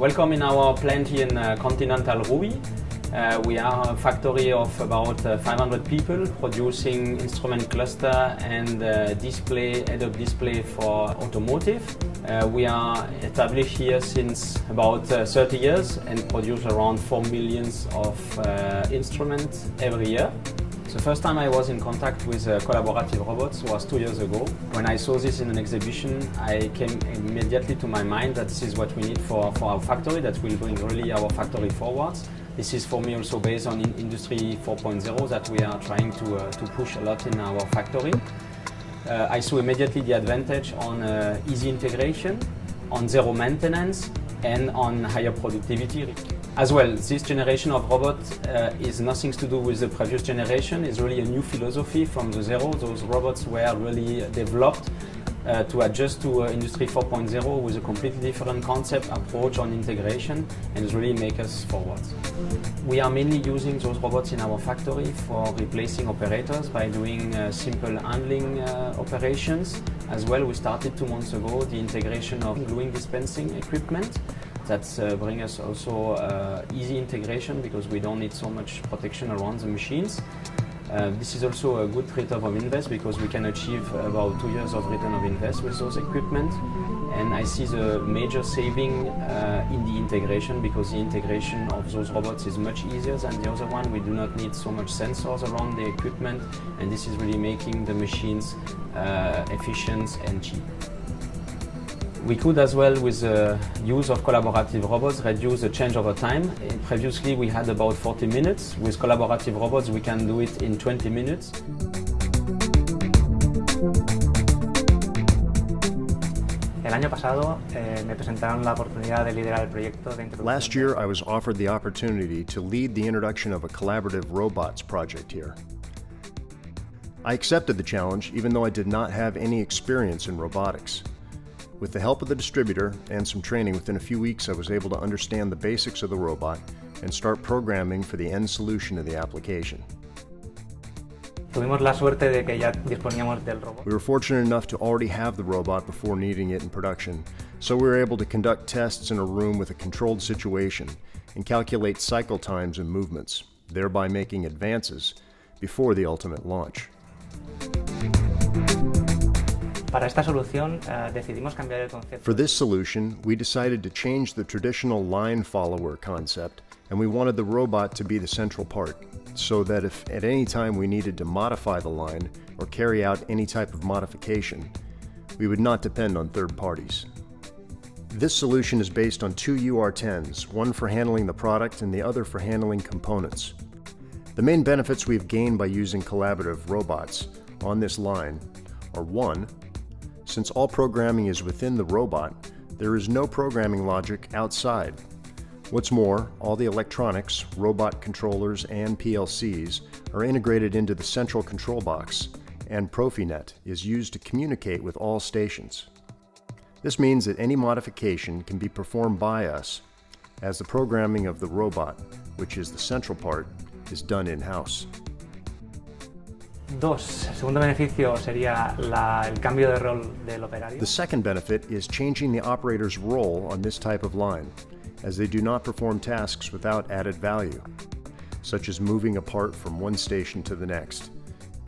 Welcome in our plant here in Continental Ruby. We are a factory of about 500 people producing instrument cluster and display, head-up display for automotive. We are established here since about 30 years and produce around 4 million of instruments every year. The first time I was in contact with collaborative robots was 2 years ago. When I saw this in an exhibition, I came immediately to my mind that this is what we need for our factory, that will bring really our factory forwards. This is for me also based on Industry 4.0 that we are trying to push a lot in our factory. I saw immediately the advantage on easy integration, on zero maintenance, and on higher productivity. As well, this generation of robots is nothing to do with the previous generation. It's really a new philosophy from the zero. Those robots were really developed to adjust to Industry 4.0 with a completely different concept, approach on integration, and it's really make us forward. We are mainly using those robots in our factory for replacing operators by doing simple handling operations. As well, we started 2 months ago the integration of gluing dispensing equipment. That brings us also easy integration because we don't need so much protection around the machines. This is also a good return of invest because we can achieve about 2 years of return of invest with those equipment. And I see the major saving in the integration because the integration of those robots is much easier than the other one. We do not need so much sensors around the equipment, and this is really making the machines efficient and cheap. We could as well, with the use of collaborative robots, reduce the changeover time. Previously we had about 40 minutes. With collaborative robots we can do it in 20 minutes. Last year I was offered the opportunity to lead the introduction of a collaborative robots project here. I accepted the challenge even though I did not have any experience in robotics. With the help of the distributor and some training, within a few weeks I was able to understand the basics of the robot and start programming for the end solution of the application. We were fortunate enough to already have the robot before needing it in production, so we were able to conduct tests in a room with a controlled situation and calculate cycle times and movements, thereby making advances before the ultimate launch. For this solution, we decided to change the traditional line follower concept, and we wanted the robot to be the central part, so that if at any time we needed to modify the line or carry out any type of modification, we would not depend on third parties. This solution is based on 2 UR10s, one for handling the product and the other for handling components. The main benefits we've gained by using collaborative robots on this line are: 1. Since all programming is within the robot, there is no programming logic outside. What's more, all the electronics, robot controllers, and PLCs are integrated into the central control box, and Profinet is used to communicate with all stations. This means that any modification can be performed by us, as the programming of the robot, which is the central part, is done in-house. El segundo beneficio sería el cambio de rol del operario. The second benefit is changing the operator's role on this type of line, as they do not perform tasks without added value, such as moving a part from one station to the next,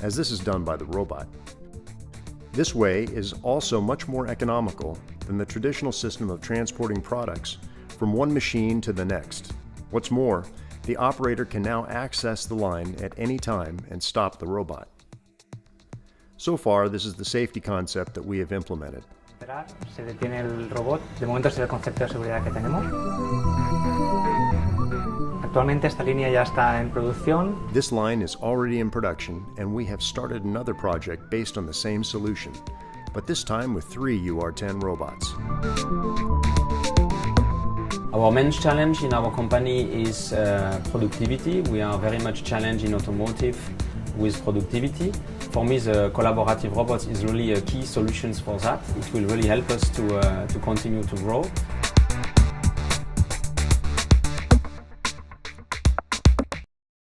as this is done by the robot. This way is also much more economical than the traditional system of transporting products from one machine to the next. What's more, the operator can now access the line at any time and stop the robot. So far, this is the safety concept that we have implemented. Se detiene el robot. De momento es el concepto de seguridad que tenemos. Actualmente esta línea ya está en producción. This line is already in production, and we have started another project based on the same solution, but this time with 3 UR10 robots. Our main challenge in our company is productivity. We are very much challenged in automotive with productivity. For me, the collaborative robots is really a key solution for that. It will really help us to continue to grow.